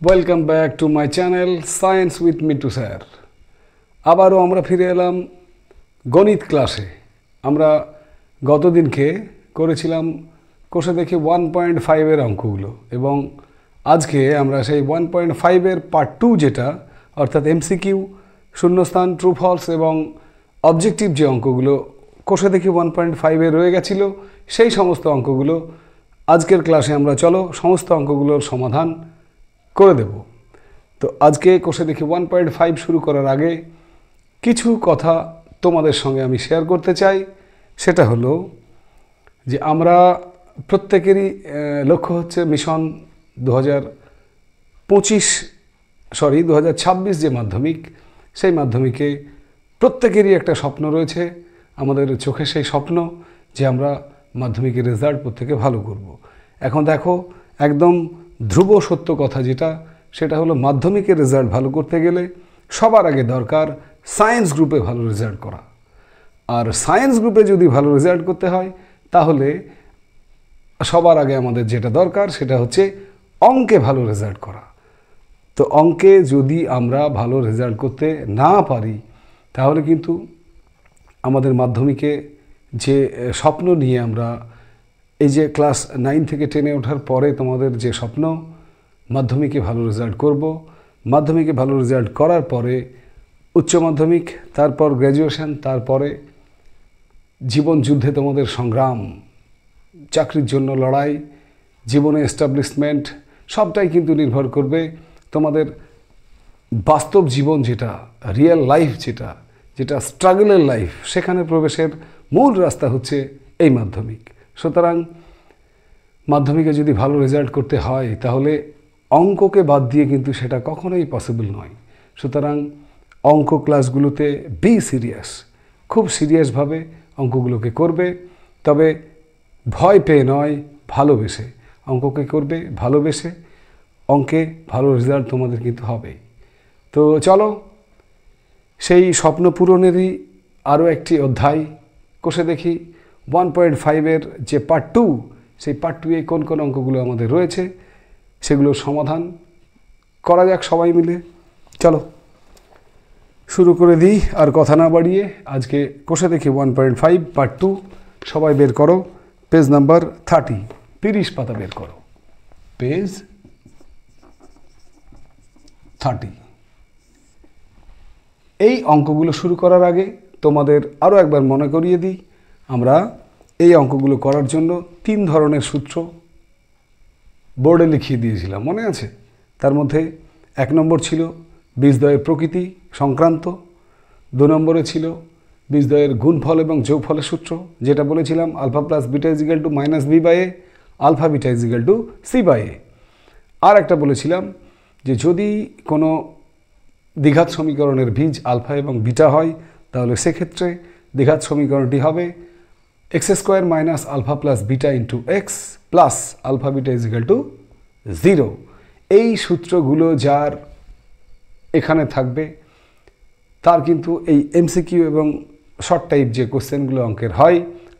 Welcome back to my channel science with Mitu sir. আবারও আমরা ফিরে এলাম গণিত ক্লাসে। আমরা গতদিনকে করেছিলাম কোষে দেখি 1.5-এর অঙ্কগুলো, এবং আজকে আমরা সেই 1.5-এর পার্ট 2 যেটা অর্থাৎ এমসিকিউ, শূন্যস্থান, ট্রু ফলস এবং অবজেক্টিভ যে অঙ্কগুলো কোষে দেখি 1.5-এ রয়ে গেছিলো, সেই সমস্ত অঙ্কগুলো আজকের ক্লাসে আমরা সমস্ত অঙ্কগুলোর সমাধান করে দেব। তো আজকে কোষে দেখি 1.5 শুরু করার আগে কিছু কথা তোমাদের সঙ্গে আমি শেয়ার করতে চাই। সেটা হলো যে আমরা প্রত্যেকেরই লক্ষ্য হচ্ছে মিশন 2026 যে মাধ্যমিক, সেই মাধ্যমিকে প্রত্যেকেরই একটা স্বপ্ন রয়েছে। আমাদের চোখে সেই স্বপ্ন যে আমরা মাধ্যমিকের রেজাল্ট প্রত্যেকে ভালো করব। এখন দেখো, একদম ধ্রুব সত্য কথা সেটা হলো মাধ্যমিকের রেজাল্ট ভালো করতে গেলে সবার আগে দরকার সায়েন্স গ্রুপে ভালো রেজাল্ট করা। আর সায়েন্স গ্রুপে যদি ভালো রেজাল্ট করতে হয় তাহলে সবার আগে আমাদের যেটা দরকার সেটা হচ্ছে অঙ্কে ভালো রেজাল্ট করা। তো অঙ্কে যদি আমরা ভালো রেজাল্ট করতে না পারি তাহলে কিন্তু আমাদের মাধ্যমিকে যে স্বপ্ন নিয়ে আমরা এই যে ক্লাস 9 থেকে 10-এ ওঠার পরে তোমাদের যে স্বপ্ন মাধ্যমিকে ভালো রেজাল্ট করব, মাধ্যমিকে ভালো রেজাল্ট করার পরে উচ্চ মাধ্যমিক, তারপর গ্র্যাজুয়েশন, তারপরে জীবন যুদ্ধে তোমাদের সংগ্রাম, চাকরির জন্য লড়াই, জীবনে এস্টাবলিশমেন্ট, সবটাই কিন্তু নির্ভর করবে তোমাদের বাস্তব জীবন, যেটা রিয়েল লাইফ, যেটা স্ট্রাগলের লাইফ, সেখানে প্রবেশের মূল রাস্তা হচ্ছে এই মাধ্যমিক। সুতরাং মাধ্যমিকে যদি ভালো রেজাল্ট করতে হয় তাহলে অঙ্ককে বাদ দিয়ে কিন্তু সেটা কখনোই পসিবল নয়। সুতরাং অঙ্ক ক্লাসগুলোতে বি সিরিয়াস, খুব সিরিয়াসভাবে অঙ্কগুলোকে করবে, তবে ভয় পেয়ে নয়, ভালোবেসে অঙ্ককে করবে, ভালোবেসে। অঙ্কে ভালো রেজাল্ট তোমাদের কিন্তু হবেই। তো চলো, সেই স্বপ্ন পূরণেরই আরও একটি অধ্যায় কোষে দেখি 1.5-এর যে পার্ট 2, সেই পার্ট 2-এ কোন কোন অঙ্কগুলো আমাদের রয়েছে সেগুলোর সমাধান করা যাক সবাই মিলে। চলো শুরু করে দিই, আর কথা না বাড়িয়ে। আজকে কোষে দেখি 1.5 পার্ট 2 সবাই বের করো পেজ নাম্বার 30 পাতা বের করো, পেজ 30। এই অঙ্কগুলো শুরু করার আগে তোমাদের আরও একবার মনে করিয়ে দিই, আমরা এই অঙ্কগুলো করার জন্য 3 ধরনের সূত্র বোর্ডে লিখিয়ে দিয়েছিলাম, মনে আছে? তার মধ্যে 1 নম্বর ছিল বীজদ্বয়ের প্রকৃতি সংক্রান্ত, 2 নম্বরে ছিল বীজদ্বয়ের গুণফল এবং যোগফলের সূত্র, যেটা বলেছিলাম alpha plus beta is equal to minus B by A, alpha beta is equal to C by A. আর একটা বলেছিলাম যে যদি কোনো দ্বিঘাত সমীকরণের বীজ আলফা এবং বিটা হয় তাহলে সেক্ষেত্রে দ্বিঘাত সমীকরণটি হবে x² minus alpha plus beta into x plus alpha beta is equal to 0। এই সূত্রগুলো যার এখানে থাকবে তার কিন্তু এই এমসিকিউ এবং শর্ট টাইপ যে কোশ্চেনগুলো অঙ্কের হয়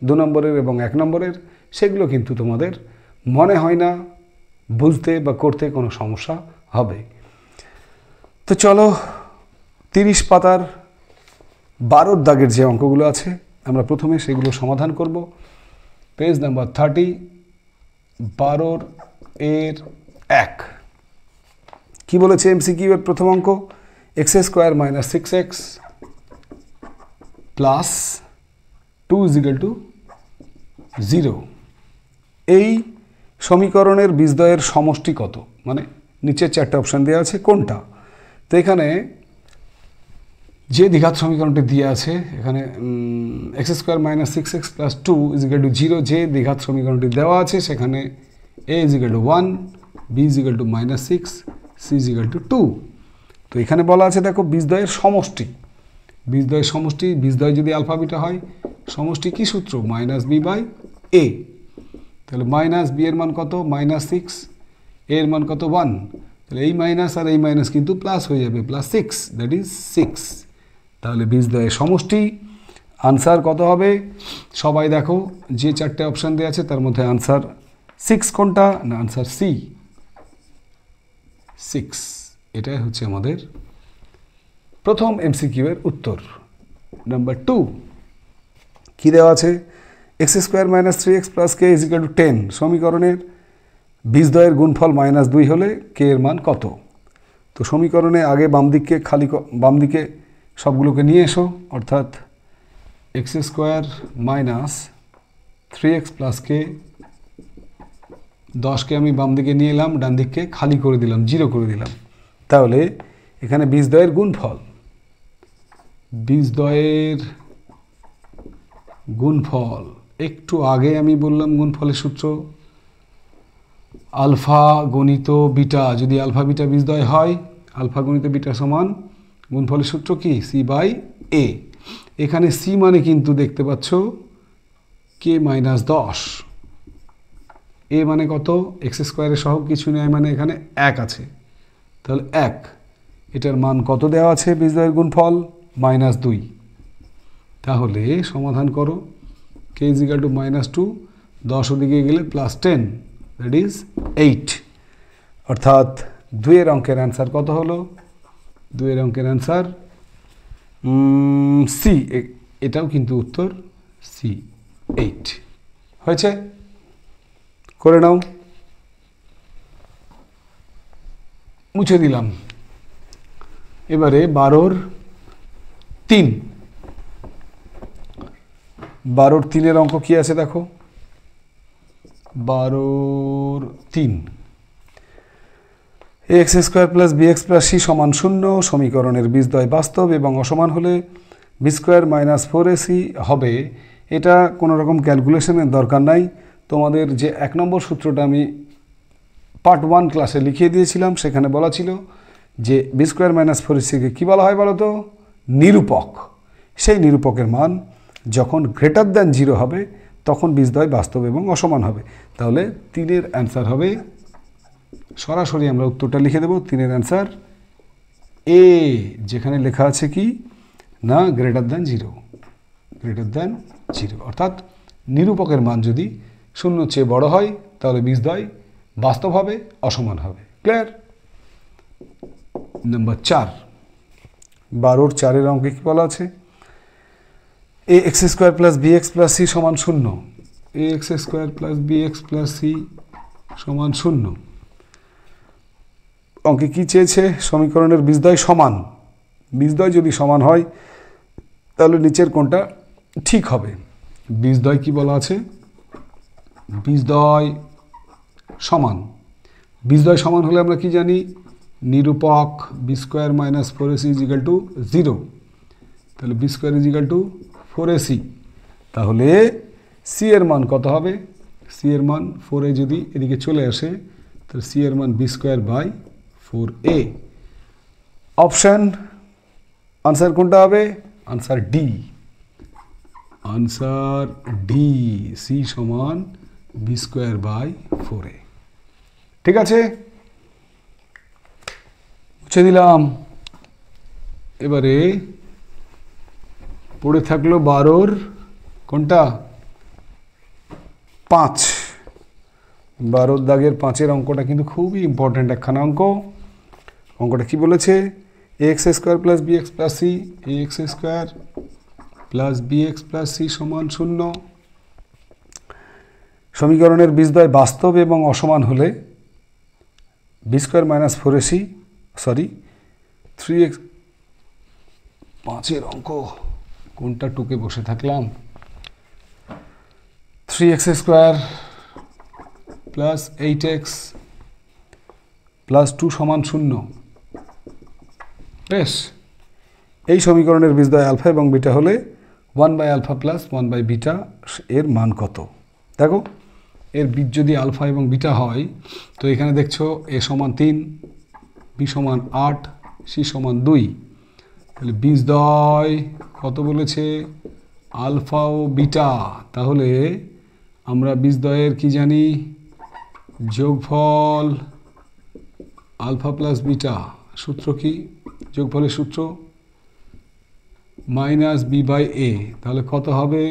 2 নম্বরের এবং 1 নম্বরের, সেগুলো কিন্তু তোমাদের মনে হয় না বুঝতে বা করতে কোনো সমস্যা হবে। তো চলো, 30 পাতার 12 দাগের যে অঙ্কগুলো আছে আমরা প্রথমে সেগুলো সমাধান করব। পেজ নাম্বার 30, 12-এর 1 কি বলেছে এমসিকিউ এর প্রথম অঙ্ক? x² minus 6x plus 2 is equal to 0। এই সমীকরণের বীজদ্বয়ের সমষ্টি কত? মানে নিচের 4টে অপশান দেওয়া আছে, কোনটা? তো এখানে যে দ্বিঘাত সমীকরণটি দিয়ে আছে, এখানে x² minus 6x plus 2 is equal to 0, যে দ্বিঘাত সমীকরণটি দেওয়া আছে সেখানে a is equal to 1, b is equal to minus 6, c is equal to 2। তো এখানে বলা আছে দেখো বীজদ্বয়ের সমষ্টি, বীজদ্বয় যদি আলফা বিটা হয়, সমষ্টি কি সূত্র? মাইনাস বি বাই এ। তাহলে মাইনাস বি এর মান কত? মাইনাস 6, এর মান কত? 1। তাহলে এই মাইনাস আর এই মাইনাস কিন্তু প্লাস হয়ে যাবে, প্লাস 6, দ্যাট ইজ 6। তাহলে বীজদ্বয়ের সমষ্টি আনসার কত হবে? সবাই দেখো, যে 4টে অপশান দেওয়া আছে তার মধ্যে আনসার 6 কোনটা? না, আনসার সি। 6। এটাই হচ্ছে আমাদের প্রথম এমসিকিউ এর উত্তর। নাম্বার 2 কি দেওয়া আছে? X square minus 3x plus K is equal two 10 সমীকরণের বীজদ্বয়ের গুণফল -2 হলে কে এর মান কত? তো সমীকরণে আগে বাম দিকে সবগুলোকে নিয়ে এসো, অর্থাৎ x square minus 3x plus K, 10কে আমি বাম দিকে নিয়ে এলাম, ডান দিককে খালি করে দিলাম, 0 করে দিলাম। তাহলে এখানে বীজদ্বয়ের গুণফল একটু আগে আমি বললাম গুণফলের সূত্র আলফা গণিত বিটা, যদি আলফা বিটা বীজদ্বয় হয়, আলফা গণিত বিটা সমান গুণফলের সূত্র কি? সি বাই এ। এখানে সি মানে কিন্তু দেখতে পাচ্ছ কে মাইনাস 10, এ মানে কত? এক্স স্কোয়ারের সহগ কিছু নেই, মানে এখানে 1 আছে, তাহলে 1, এটার মান কত দেওয়া আছে? বীজদ্বয়ের গুণফল -2। তাহলে সমাধান করো, কে ইজ ইকুয়াল টু -2, 10 ওদিকে গেলে +10, দ্যাট ইজ 8। অর্থাৎ 2 এর অঙ্কের অ্যান্সার কত হলো? 2 এর অঙ্কের অ্যান্সার সি, এটাও কিন্তু উত্তর সি, 8 হয়েছে। করে নাও, মুছে দিলাম। এবারে 12-র 3, 12-র 3-এর অঙ্ক কি আছে দেখো। 12-র 3, x square plus b x plus C সমান 0 সমীকরণের বীজদ্বয় বাস্তব এবং অসমান হলে বি স্কোয়ার মাইনাস 4ac হবে। এটা কোনো রকম ক্যালকুলেশনের দরকার নাই, তোমাদের যে 1 নম্বর সূত্রটা আমি পার্ট 1 ক্লাসে লিখিয়ে দিয়েছিলাম, সেখানে বলা ছিল যে বি স্কোয়ার মাইনাস 4ac-কে কী বলা হয় বলো তো? নিরূপক। সেই নিরূপকের মান যখন গ্রেটার দ্যান 0 হবে তখন বীজদ্বয় বাস্তব এবং অসমান হবে। তাহলে 3-এর অ্যান্সার হবে, সরাসরি আমরা উত্তরটা লিখে দেব, 3-এর অ্যান্সার এ, যেখানে লেখা আছে কি না গ্রেটার দ্যান 0, অর্থাৎ নিরূপকের মান যদি 0 চেয়ে বড় হয় তাহলে বীজদ্বয় বাস্তব হবে, অসমান হবে। ক্লিয়ার? নাম্বার 4, 12-র 4-এর অঙ্কে কি বলা আছে? A x square plus B x plus C সমান 0, A x square plus B x plus C সমান 0। অঙ্কে কি চেয়েছে? সমীকরণের বীজদ্বয় সমান। বীজদ্বয় যদি সমান হয় তাহলে নিচের কোনটা ঠিক হবে? বীজদ্বয় কি বলা আছে? বীজদ্বয় সমান। বীজদ্বয় সমান হলে আমরা কি জানি? নিরূপক B square minus 4ac is equal to 0, তাহলে B square is equal to 4ac। তাহলে সি এর মান কত হবে? সি এর মান 4a যদি এদিকে চলে আসে তাহলে সি এর মান b square by 4a। Option answer কোনটা হবে? Answer D, answer D, c সমান বি স্কোয়ার বাই 4a। ঠিক আছে, মুছে দিলাম। এবারে পড়ে থাকলো 12-র কোনটা? 5, 12-র দাগের 5-এর অঙ্কটা কিন্তু খুবই ইম্পর্ট্যান্ট একখানা অঙ্ক। অঙ্কটা কি বলেছে? A x square plus B x plus C, A x square plus B x plus C সমান 0। সমীকরণের বীজদ্বয় বাস্তব এবং অসমান হলে B square minus 4ac, sorry 3x, 5-এর অঙ্ক কোনটা টুকে বসে থাকলাম? 3x square plus 8x plus 2 সমান 0। বেশ, এই সমীকরণের বীজদ্বয় আলফা এবং বিটা হলে 1/α প্লাস 1/β এর মান কত? দেখো, এর বীজ যদি আলফা এবং বিটা হয় তো এখানে দেখছো এ সমান 3, বি সমান 8, সি সমান 2। তাহলে বীজদ্বয় কত বলেছে? আলফা ও বিটা। তাহলে আমরা বীজদ্বয়ের কি জানি? যোগফল আলফা প্লাস বিটা। সূত্র কি? যোগফলের সূত্র মাইনাস বি বাই এ। তাহলে কত হবে?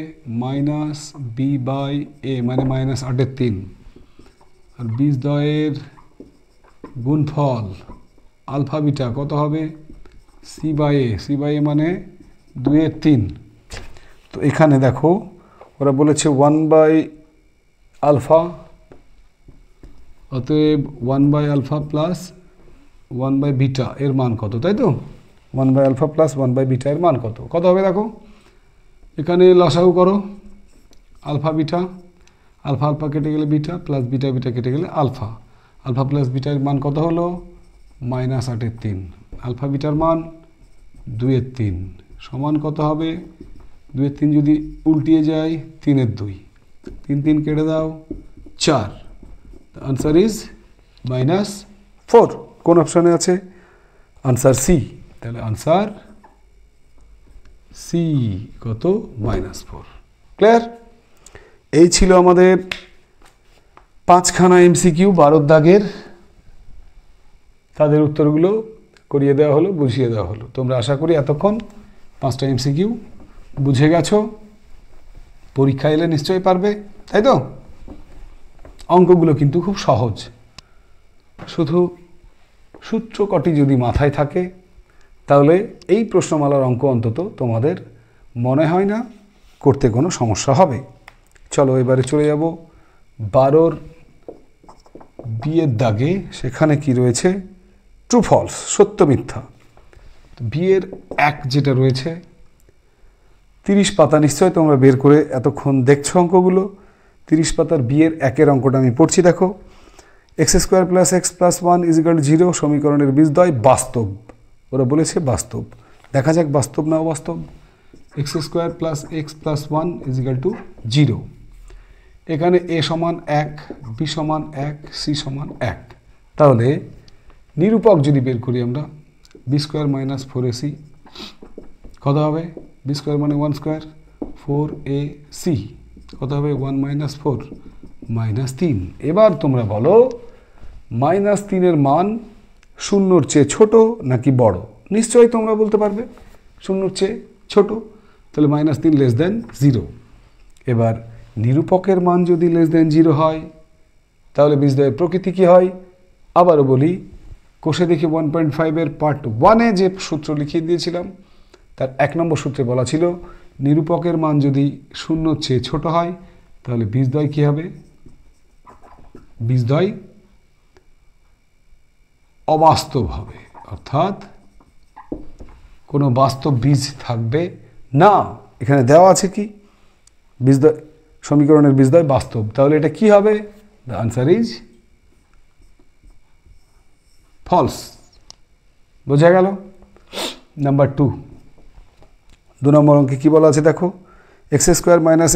মাইনাস বি বাই এ, মানে -8/3। আর বীজদ্বয়ের গুণফল আলফা বিটা কত হবে সি বাই এ মানে 2-এর 3। তো এখানে দেখো ওরা বলেছে 1 বাই আলফা, অতএব 1 by alpha plus 1 by beta এর মান কত, তাই তো? 1 by alpha plus 1 by beta এর মান কত হবে দেখো, এখানে লসাগু করো আলফা বিটা, আলফা আলফা কেটে গেলে বিটা, প্লাস বিটা বিটা কেটে গেলে আলফা, আলফা প্লাস বিটার মান কত হলো -8-এর 3, আলফা বিটার মান 2-এর 3 সমান কত হবে, 2-এর 3 যদি উল্টিয়ে যায় 3-এর 2, 3 কেটে দাও 4, দ্য আনসার ইজ -4। কোন অপশানে আছে? Answer C. তাহলে আনসার সি কত -4। ক্লিয়ার? এই ছিল আমাদের 5খানা MCQ 12 দাগের, তাদের উত্তরগুলো করিয়ে দেওয়া হলো, বুঝিয়ে দেওয়া হলো। তোমরা আশা করি এতক্ষণ 5টা MCQ বুঝে গেছো, পরীক্ষা এলে নিশ্চয়ই পারবে, তাই তো? অঙ্কগুলো কিন্তু খুব সহজ, শুধু সূত্র কটি যদি মাথায় থাকে তাহলে এই প্রশ্নমালার অঙ্ক অন্তত তোমাদের মনে হয় না করতে কোনো সমস্যা হবে। চলো এবারে চলে যাব 12 বিয়ের দাগে। সেখানে কি রয়েছে? ট্রু ফলস, সত্য মিথ্যা। বিয়ের 1 যেটা রয়েছে 30 পাতা, নিশ্চয় তোমরা বের করে এতক্ষণ দেখছো অঙ্কগুলো। 30 পাতার বিয়ের 1-এর অঙ্কটা আমি পড়ছি, দেখো। x² + x + 1 = 0 সমীকরণের বীজদ্বয় বাস্তব। ওরা বলেছে বাস্তব, দেখা যাক বাস্তব না অবাস্তব। x² + x + 1 = 0। এখানে a সমান 1, b সমান 1, c সমান 1। তাহলে নিরূপক যদি বের করি আমরা, b² - 4ac কত হবে? b² মানে 1² 4ac কত হবে? 1 - 4 -3। এবার তোমরা বলো -3 এর মান 0-র চেয়ে ছোট নাকি বড়? নিশ্চয়ই তোমরা বলতে পারবে 0-র চেয়ে ছোট, তাহলে -3 < 0। এবার নিরূপকের মান যদি <0 হয় তাহলে বীজদ্বয়ের প্রকৃতি কি হয়? আবারও বলি, কোষে দেখি 1.5-এর পার্ট 1-এ যে সূত্র লিখিয়ে দিয়েছিলাম তার 1 নম্বর সূত্রে বলা ছিল নিরূপকের মান যদি 0-র চেয়ে ছোট হয় তাহলে বীজদ্বয় কি হবে? বীজদ্বয় অবাস্তব হবে, অর্থাৎ কোনো বাস্তব বীজ থাকবে না। এখানে দেওয়া আছে কি? বীজদ্বয়, সমীকরণের বীজদ্বয় বাস্তব, তাহলে এটা কি হবে? The answer is false. বোঝা গেল? নাম্বার 2, 2 নম্বর অঙ্কে কি বলা আছে দেখো, x² -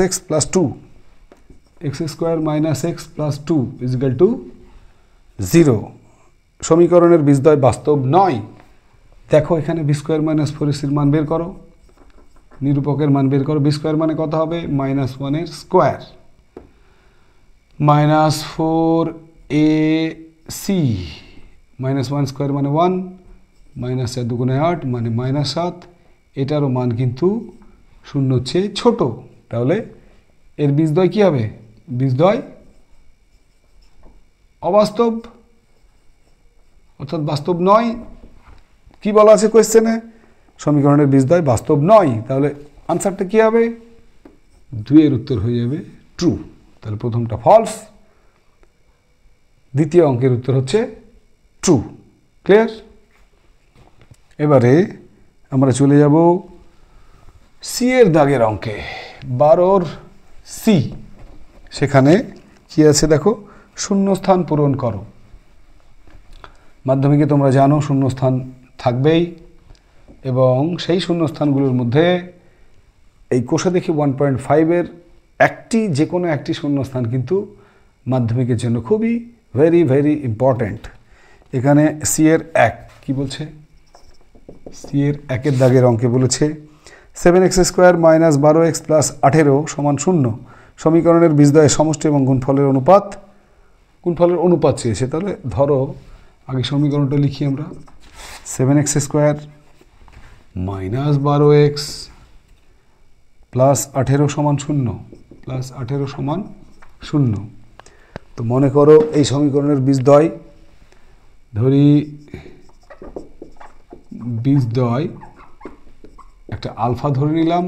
x + 2 x² - x + 2 = 0 সমীকরণের বীজদ্বয় বাস্তব নয়। দেখো এখানে b² - 4ac মান বের করো, নিরূপকের মান বের করো। b² মানে কত হবে? -1-এর স্কোয়ার, -4ac -1² মানে 1, -4 × 8 মানে -7। এটারও মান কিন্তু 0-র চেয়ে ছোট, তাহলে এর বীজদ্বয় কি হবে? বীজদ্বয় অবাস্তব, অর্থাৎ বাস্তব নয়। কি বলা আছে কোয়েশ্চেনে? সমীকরণের বীজদ্বয় বাস্তব নয়, তাহলে আনসারটা কি হবে? 2-এর উত্তর হয়ে যাবে ট্রু। তাহলে প্রথমটা ফলস, দ্বিতীয় অঙ্কের উত্তর হচ্ছে ট্রু। ক্লিয়ার? এবারে আমরা চলে যাব সি এর দাগের অঙ্কে, 12 সি। সেখানে কি আছে দেখো, শূন্যস্থান পূরণ করো। মাধ্যমিকে তোমরা জানো শূন্যস্থান থাকবেই, এবং সেই শূন্যস্থানগুলোর মধ্যে এই কোষে দেখি 1.5-এর যে কোনো একটি শূন্যস্থান কিন্তু মাধ্যমিকের জন্য খুবই ভেরি ভেরি ইম্পর্ট্যান্ট। এখানে সি এর 1 কি বলছে? সি এর 1-এর দাগের অঙ্কে বলেছে 7x² - 12x + 18 = 0 সমীকরণের বীজদ্বয়ের সমষ্টি এবং গুণফলের অনুপাত। গুণফলের অনুপাত চেয়েছে, তাহলে ধরো আগে সমীকরণটা লিখি আমরা। 7x² - 12x + 18 = 0 + 18 = 0। তো মনে করো এই সমীকরণের বীজদ্বয় ধরি বীজদ্বয় একটা আলফা ধরে নিলাম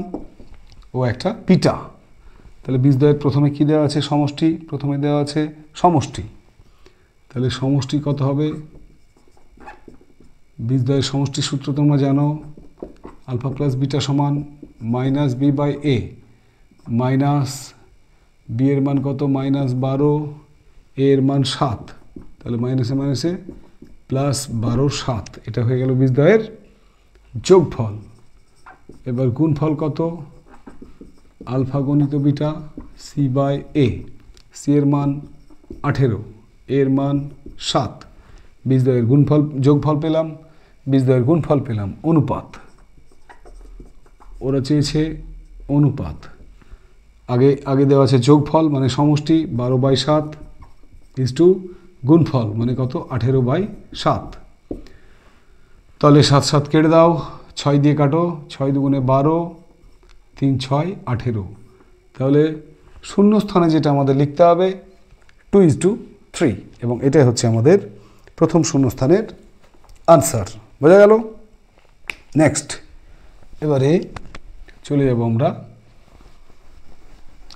ও একটা বিটা। তাহলে বীজদ্বয়ের প্রথমে কি দেওয়া আছে? সমষ্টি। প্রথমে দেওয়া আছে সমষ্টি। তাহলে সমষ্টি কত হবে? বীজদ্বয়ের সমষ্টির সূত্র তোমরা জানো, আলফা প্লাস বিটা সমান minus B by a. Minus b এর মান কত? -12, এ এর মান 7। তাহলে মাইনাসে মাইনাসে প্লাস 12 7, এটা হয়ে গেল বীজদ্বয়ের যোগফল। এবার গুণফল কত? আলফা গণিত beta c by a. C এর মান 18, এর মান 7। বীজদ্বয়ের গুণফল যোগফল পেলাম, বীজদ্বয়ের গুণফল পেলাম অনুপাত। ওরা চেয়েছে অনুপাত। আগে দেওয়া আছে যোগফল মানে সমষ্টি 12/7 ইজ টু গুণফল মানে কত? 18/7। তাহলে 7 7 কেটে দাও, 6 দিয়ে কাটো, 6 দুগুণে 12, 3 6 18। তাহলে শূন্য স্থানে যেটা আমাদের লিখতে হবে 2:3, এবং এটাই হচ্ছে আমাদের প্রথম শূন্যস্থানের আনসার। বোঝা গেল? নেক্সট, এবারে চলে যাব আমরা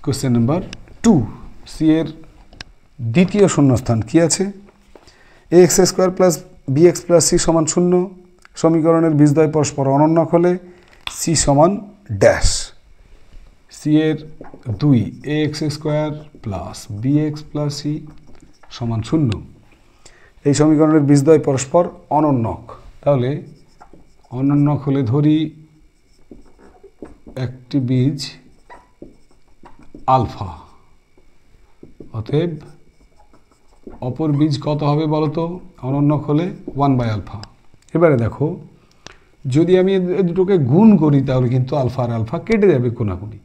কোশ্চেন নাম্বার 2। সি এর দ্বিতীয় শূন্যস্থান কি আছে? ax² plus bx plus c সমান 0। সমীকরণের বীজদ্বয় পরস্পর অনন্যক হলে c সমান ড্যাশ। সি এর 2 ax² plus bx plus c সমান 0। এই সমীকরণের বীজদ্বয় পরস্পর অনন্যক। তাহলে অনন্যক হলে ধরি একটি বীজ আলফা, অতএব অপর বীজ কত হবে বলো তো? অনন্যক হলে 1/α। এবারে দেখো, যদি আমি এ দুটোকে গুণ করি তাহলে কিন্তু আলফা আর আলফা কেটে যাবে কোনাকুনি।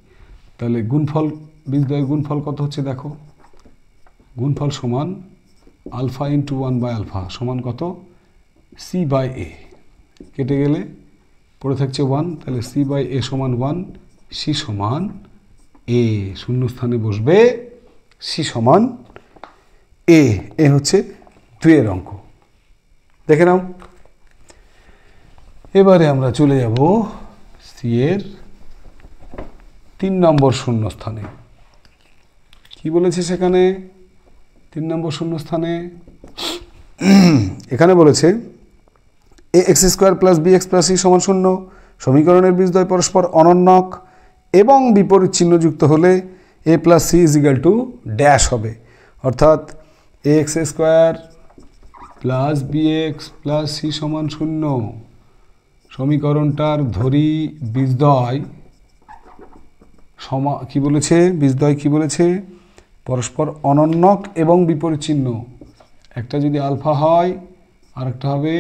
তাহলে গুণফল, বীজদ্বয়ের গুণফল কত হচ্ছে দেখো? গুণফল সমান আলফা ইন্টু 1/α সমান কত? সি বাই এ। কেটে গেলে পড়ে থাকছে 1, তাহলে সি বাই এ সমান 1, সি সমান এ। শূন্যস্থানে বসবে সি সমান এ। এ হচ্ছে 2 এর অঙ্ক। দেখে নাও। এবারে আমরা চলে যাব সি এর 3 নম্বর শূন্যস্থানে। কি বলেছে সেখানে? 3 নম্বর শূন্যস্থানে এখানে বলেছে ax² plus bx plus c সমান 0। সমীকরণের বীজদ্বয় পরস্পর অনন্যক এবং বিপরীত চিহ্নযুক্ত হলে a plus c is equal to dash হবে। অর্থাৎ ax² plus bx plus c সমান 0। সমীকরণটার ধরি বীজদ্বয় কি বলেছে? বীজদ্বয় কি বলেছে? পরস্পর অনন্যক এবং বিপরীত চিহ্ন। একটা যদি আলফা হয় আর একটা হবে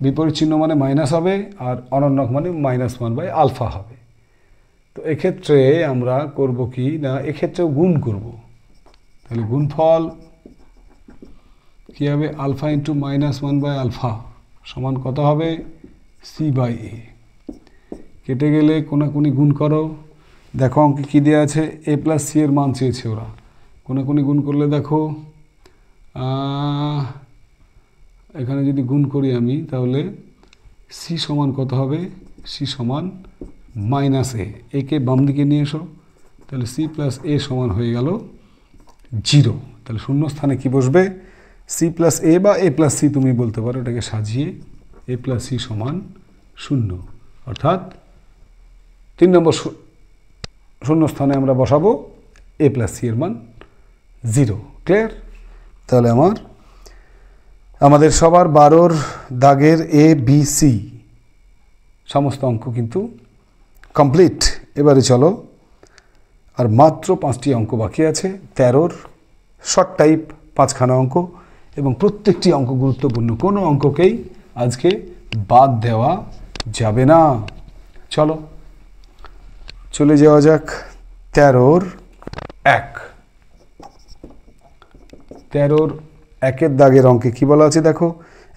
বিপরীত চিহ্ন মানে মাইনাস হবে, আর অনন্যক মানে -1/α হবে। তো এক্ষেত্রে আমরা করব কি না, এক্ষেত্রেও গুণ করব। তাহলে গুণফল কি হবে? আলফা ইন্টু -1/α সমান কত হবে? সি বাই এ। কেটে গেলে কোনাকুনি গুণ করো। দেখো অঙ্কে কী দেওয়া আছে? এ প্লাস সি এর মান চেয়েছে ওরা। কোনাকুনি গুণ করলে দেখো এখানে যদি গুণ করি আমি, তাহলে সি সমান কত হবে? সি সমান -a। একে বাম দিকে নিয়ে এসো, তাহলে সি প্লাস এ সমান হয়ে গেল 0। তাহলে শূন্য স্থানে কি বসবে? সি প্লাস এ বা এ প্লাস সি তুমি বলতে পারো, এটাকে সাজিয়ে এ প্লাস সি সমান 0। অর্থাৎ 3 নম্বর শূন্যস্থানে আমরা বসাবো এ প্লাস সি এর মান 0। ক্লিয়ার? তাহলে আমাদের সবার 12 দাগের এ বি সি সমস্ত অঙ্ক কিন্তু কমপ্লিট। এবারে চলো, আর মাত্র 5টি অঙ্ক বাকি আছে। 13 শর্ট টাইপ 5খানা অঙ্ক, এবং প্রত্যেকটি অঙ্ক গুরুত্বপূর্ণ। কোনো অঙ্ককেই আজকে বাদ দেওয়া যাবে না। চলো চলে যাওয়া যাক 13-1। 13-1 দাগের অঙ্কে কি বলা আছে দেখো?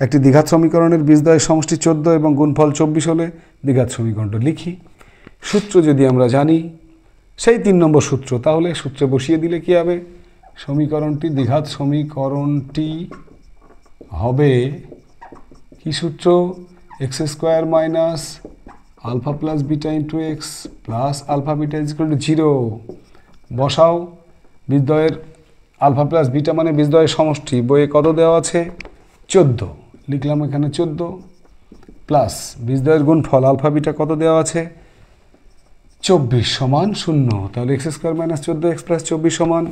একটি দ্বিঘাত সমীকরণের বীজদ্বয়ের সমষ্টি 14 এবং গুণফল 24 হলে দ্বিঘাত সমীকরণটা লিখি। সূত্র যদি আমরা জানি, সেই 3 নম্বর সূত্র, তাহলে সূত্রে বসিয়ে দিলে কি হবে? দ্বিঘাত সমীকরণটি হবে কি সূত্র? X square minus alpha plus beta into x plus alpha beta is equal to 0। বসাও বীজদ্বয়ের আলফা প্লাস বিটা মানে বীজদ্বয়ের সমষ্টি, বইয়ে কত দেওয়া আছে 14, লিখলাম এখানে 14 প্লাস বীজদ্বয়ের গুণফল আলফা বিটা কত দেওয়া আছে 24 সমান 0। তাহলে x square minus 14 x plus 24 সমান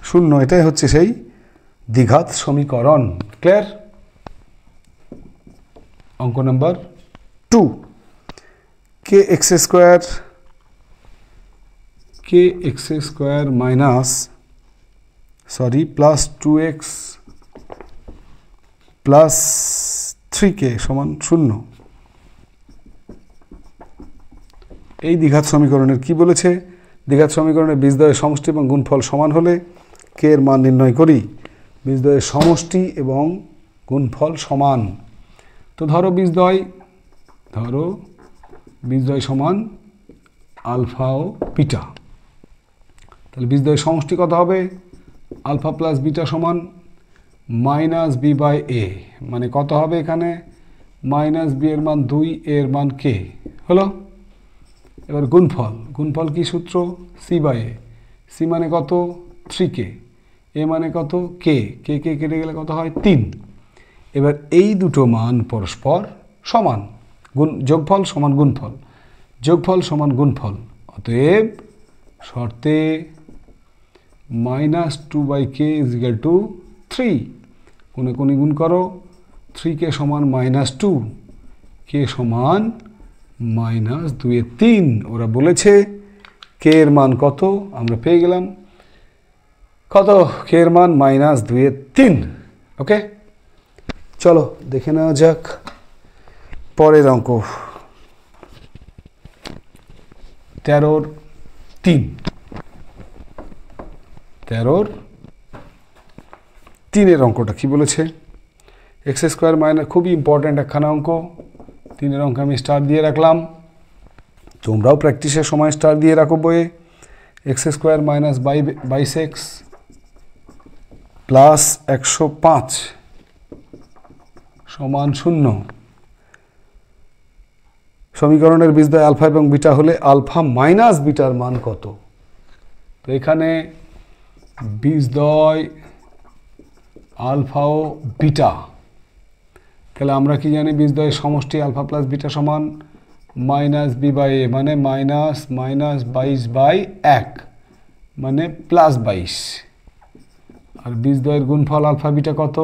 0। এটাই হচ্ছে সেই দ্বিঘাত সমীকরণ। ক্লিয়ার? অঙ্ক number 2, K x square minus plus 2x plus 3k সমান 0। এই দ্বিঘাত সমীকরণের কি বলেছে? দ্বিঘাত সমীকরণের বীজদ্বয়ের সমষ্টি এবং গুণফল সমান হলে কে এর মান নির্ণয় করি। বীজদ্বয়ের সমষ্টি এবং গুণফল সমান। তো ধরো বীজদ্বয় সমান আলফা ও বিটা। তাহলে বীজদ্বয়ের সমষ্টি কত হবে? আলফা প্লাস বিটা সমান মাইনাস বি বাই এ, মানে কত হবে এখানে মাইনাস বি এর মান 2, এর মান কে হলো। এবার গুণফল কি সূত্র? C by a. সি মানে কত 3k, এ মানে কত কে কেটে গেলে কত হয় 3। এবার এই দুটো মান পরস্পর সমান, যোগফল সমান গুণফল, অতএব শর্তে -2/k ইজ ইকুয়াল টু 3। কোনে কোনে গুণ করো, 3k সমান -2, কে সমান -2/3। ওরা বলেছে কে এর মান কত, আমরা পেয়ে গেলাম কত, কে এর মান -2/3। ওকে, চলো দেখে নেওয়া যাক পরের অঙ্ক 13-এর অঙ্কটা কি বলেছে? এক্স স্কোয়ার মাইনাস, খুবই ইম্পর্ট্যান্ট একখানা অঙ্ক। 3-এর অঙ্ক আমি স্টার দিয়ে রাখলাম, তোমরাও প্র্যাকটিসের সময় স্টার দিয়ে রাখো বইয়ে। X square minus 22x plus 105 সমান 0। সমীকরণের বীজদ্বয় আলফা এবং বিটা হলে আলফা মাইনাস বিটার মান কত? তো এখানে বীজদ্বয় আলফা ও বিটা, তাহলে আমরা কি জানি বীজদ্বয়ের সমষ্টি আলফা প্লাস বিটা সমান মাইনাস বি বাই এ, মানে -22/1 মানে +22। আর বীজদ্বয়ের গুণফল আলফা বিটা কত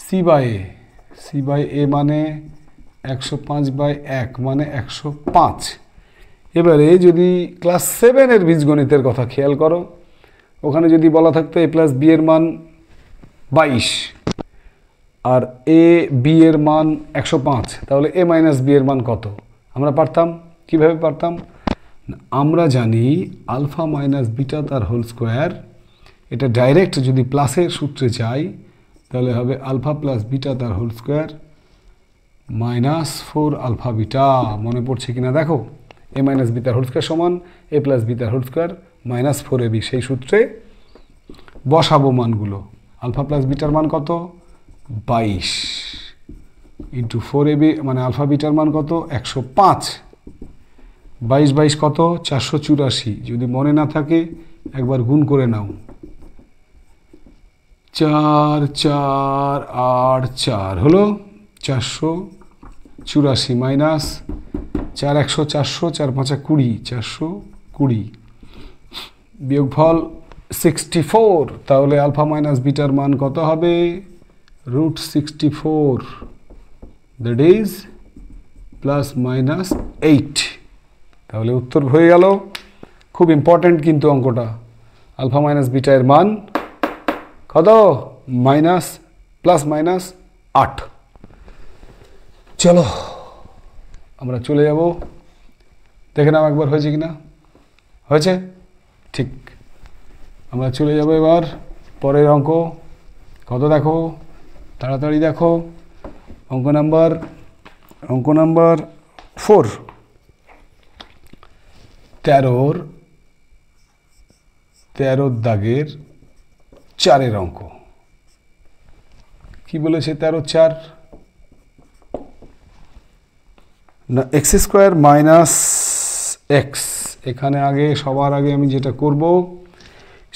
সি বাই এ মানে 105/1 মানে 105। এবারে যদি ক্লাস 7-এর বীজগণিতের কথা খেয়াল করো, ওখানে যদি বলা থাকতো a প্লাস বি এর মান 22 আর এ বি এর মান 105, তাহলে এ মাইনাস বি এর মান কত আমরা পারতাম। কিভাবে পারতাম? আমরা জানি আলফা মাইনাস বিটা তার হোল স্কোয়ার, এটা ডাইরেক্ট যদি প্লাসের সূত্রে যাই তাহলে হবে আলফা প্লাস বিটা তার হোল স্কোয়ার -4 আলফা বিটা। মনে পড়ছে কিনা দেখো, এ মাইনাস বি তার হোল স্কোয়ার সমান এ প্লাস বি তার হোল স্কোয়ার -4ab। সেই সূত্রে বসাবো মানগুলো। আলফা প্লাস বিটার মান কত 22 ইন্টু 4ab, মানে আলফা বিটার মান কত 105। 22 কত 484। যদি মনে না থাকে একবার গুণ করে নাও, 4 4 8 4 হলো 484 মাইনাস 4 100 400 4 5 20 420 বিয়োগফল 64। তাহলে আলফা মাইনাস বিটার মান কত হবে √64, দ্যাট ইজ ±8। তাহলে উত্তর হয়ে গেল। খুব ইম্পর্ট্যান্ট কিন্তু অঙ্কটা। আলফা মাইনাস বিটা এর মান কত ±8। চলো আমরা চলে যাব, দেখে নাও একবার হয়েছে কিনা। হয়েছে? ঠিক। আমরা চলে যাব এবার পরের অঙ্ক। কত দেখো, তাড়াতাড়ি দেখো। অঙ্ক নাম্বার 4, 13 দাগের 4-এর অঙ্ক। কি বলেছে 13 4? না এক্স স্কোয়ার মাইনাস এক্স, এখানে আগে সবার আগে আমি যেটা করব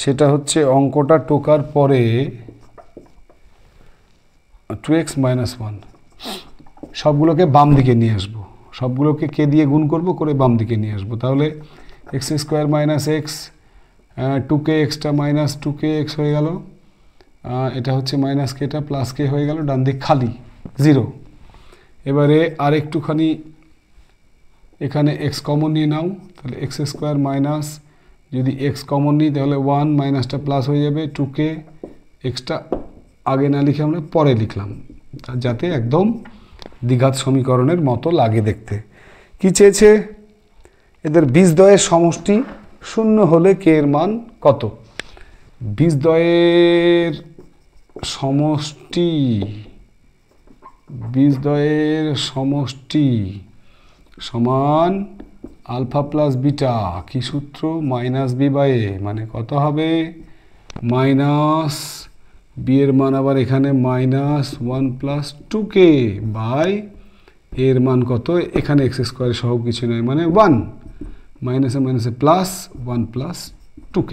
সেটা হচ্ছে অঙ্কটা টোকার পরে 2x মাইনাস 1 সবগুলোকে বাম দিকে নিয়ে আসবো, সবগুলোকে কে দিয়ে গুণ করব করে বাম দিকে নিয়ে আসবো। তাহলে x square minus x, 2k extra minus 2k x হয়ে গেল, এটা হচ্ছে মাইনাস কেটা প্লাস কে হয়ে গেল, ডান দিক খালি 0। এবারে আর একটুখানি এখানে এক্স কমন নিয়ে নাও, তাহলে এক্স স্কোয়ার মাইনাস, যদি এক্স কমন নিই তাহলে 1 মাইনাসটা প্লাস হয়ে যাবে, 2k এক্সটা আগে না লিখে আমরা পরে লিখলাম যাতে একদম দ্বিঘাত সমীকরণের মতো লাগে দেখতে। কি চেয়েছে, এদের বীজদ্বয়ের সমষ্টি শূন্য হলে কে এর মান কত। বীজদ্বয়ের সমষ্টি, বীজদ্বয়ের সমষ্টি সমান আলফা প্লাস বিটা, কি সূত্র, মাইনাস বি বাই এ, মানে কত হবে মাইনাস বি এর মান আবার এখানে মাইনাস 1 প্লাস 2k বাই এর মান কত, এখানে এক্স স্কোয়ার সহ কিছু নয় মানে 1, মাইনাসে মাইনাসে প্লাস 1 প্লাস 2k।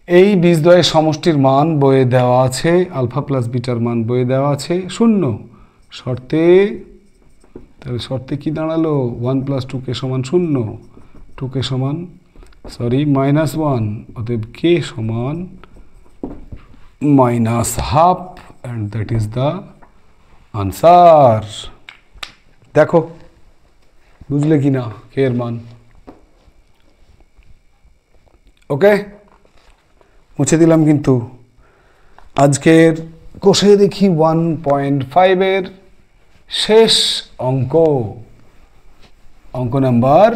এই বীজদ্বয়ের সমষ্টির মান বইয়ে দেওয়া আছে, আলফা প্লাস বিটার মান বইয়ে দেওয়া আছে শূন্য শর্তে। তাহলে শর্তে কি দাঁড়ালো, 1 প্লাস 2k সমান শূন্য, 2k সমান মাইনাস 1, অতএব k সমান minus half, and that is the answer. দেখো বুঝলে কি না কে এর মান। ওকে, মুছে দিলাম কিন্তু। আজকের কোষে দেখি 1.5 এর শেষ অঙ্ক, অঙ্ক নাম্বার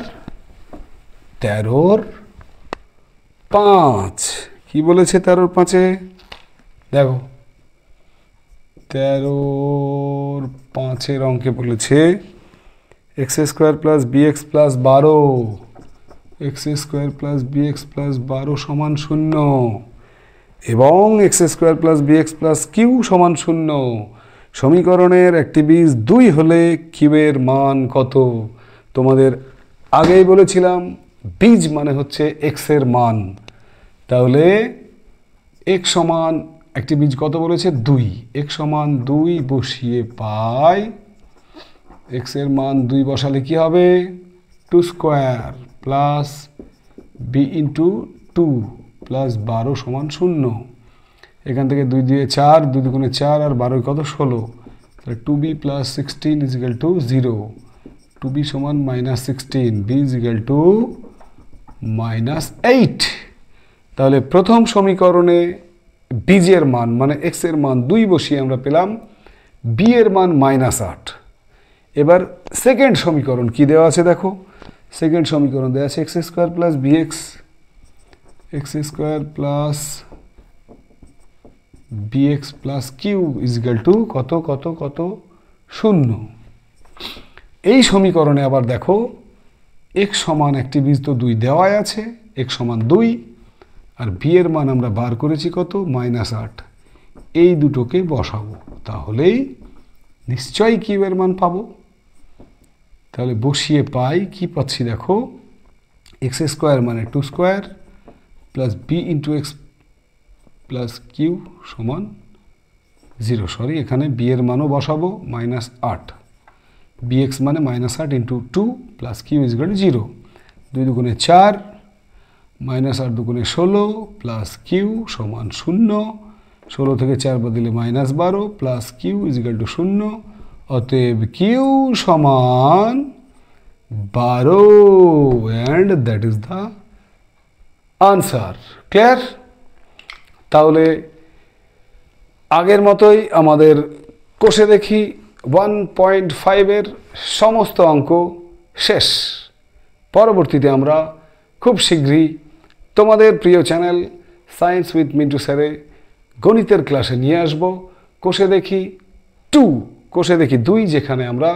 13-5। কি বলেছে 13-5-এ, দেখো 13-5-এর অঙ্কে বলেছে x square plus B x plus 12, x square plus B x plus 12 সমান 0 এবং x square plus B x plus q সমান 0। সমীকরণের একটি বীজ 2 হলে কিউয়ের মান কত। তোমাদের আগেই বলেছিলাম বীজ মানে হচ্ছে এক্স এর মান, তাহলে এক্স সমান একটি বীজ কত বলেছে 2, এক্স সমান 2 বসিয়ে পাই, এক্স এর মান 2 বসালে কি হবে 2 square plus b into 2 plus 12 সমান 0। এখান থেকে 2 দিয়ে 4, 2 দুগুণে 4 আর 12 কত 16, তাহলে 2b plus 16 is equal two 0, 2b সমান minus 16, b is equal two minus 8। তাহলে প্রথম সমীকরণে বীজের মান মানে এক্স এর মান 2 বসিয়ে আমরা পেলাম বি এর মান মাইনাস 8। এবার সেকেন্ড সমীকরণ কি দেওয়া আছে দেখো, সেকেন্ড সমীকরণ দেওয়া আছে x square plus B x, x square plus B x plus q is equal to কত কত কত 0। এই সমীকরণে আবার দেখো এক্স সমান একটি বীজ তো 2 দেওয়াই আছে, এক্স সমান 2 আর বি এর মান আমরা বার করেছি কত মাইনাস 8, এই দুটোকে বসাবো তাহলেই নিশ্চয়ই কিউ এর মান পাবো। তাহলে বসিয়ে পাই কি পাচ্ছি দেখো, এক্স স্কোয়ার মানে 2 square plus b into x plus q সমান 0, এখানে বি এর মানও বসাবো মাইনাস 8, বি এক্স মানে minus 8 into 2 plus q is equal to 0, 2 দুগুণে 4 মাইনাস 8 দুগুণে 16 প্লাস কিউ সমান 0, 16 থেকে 4 বাদ দিলে minus 12 plus q is equal to 0, অতএব কিউ সমান 12 and that is the answer. Clear? তাহলে আগের মতোই আমাদের কোষে দেখি 1.5 এর সমস্ত অঙ্ক শেষ। পরবর্তীতে আমরা খুব শীঘ্রই তোমাদের প্রিয় চ্যানেল সায়েন্স উইথ মিন্টু স্যারে গণিতের ক্লাসে নিয়ে আসব কোষে দেখি 2, কোষে দেখি 2, যেখানে আমরা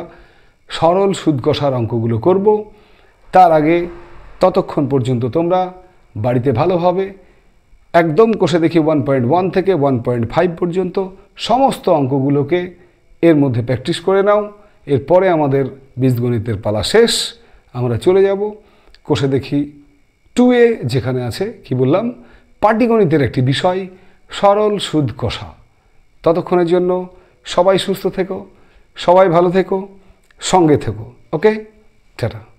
সরল সুদ কষার অঙ্কগুলো করব। তার আগে ততক্ষণ পর্যন্ত তোমরা বাড়িতে ভালোভাবে একদম কোষে দেখি 1.1 থেকে 1.5 পর্যন্ত সমস্ত অঙ্কগুলোকে এর মধ্যে প্র্যাকটিস করে নাও এরপরে আমাদের বীজগণিতের পালা শেষ। আমরা চলে যাব কোষে দেখি 2A, যেখানে আছে কি বললাম, পাটিগণিতের একটি বিষয় সরল সুদ কষা। ততক্ষণের জন্য সবাই সুস্থ থেকো, সবাই ভালো থেকো, সঙ্গে থেকো। ওকে, টাটা।